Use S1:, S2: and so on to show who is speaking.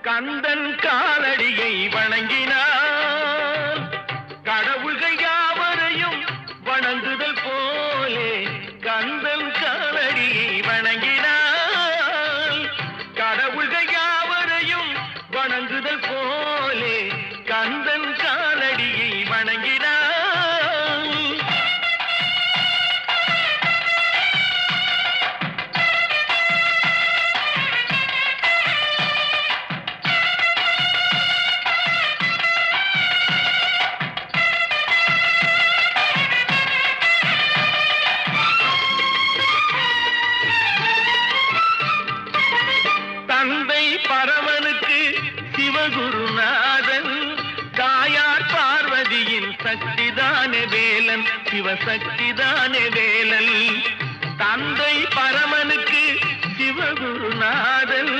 S1: கந்தன் காலடியை வணங்கினார் கடவுள்கள் யாவரையும் வணங்குதல் போலே கந்தன் காலடியை வணங்கினார் கடவுள்கள் யாவரையும் வணங்குதல் போலே கந்தன் காலடியை வணங்கினார் தந்தை பரமனுக்கு சிவகுருநாதன் தாயார் பார்வதியின் சக்திதானே வேலன் சிவசக்திதானே வேலன் தந்தை பரமனுக்கு சிவகுருநாதன்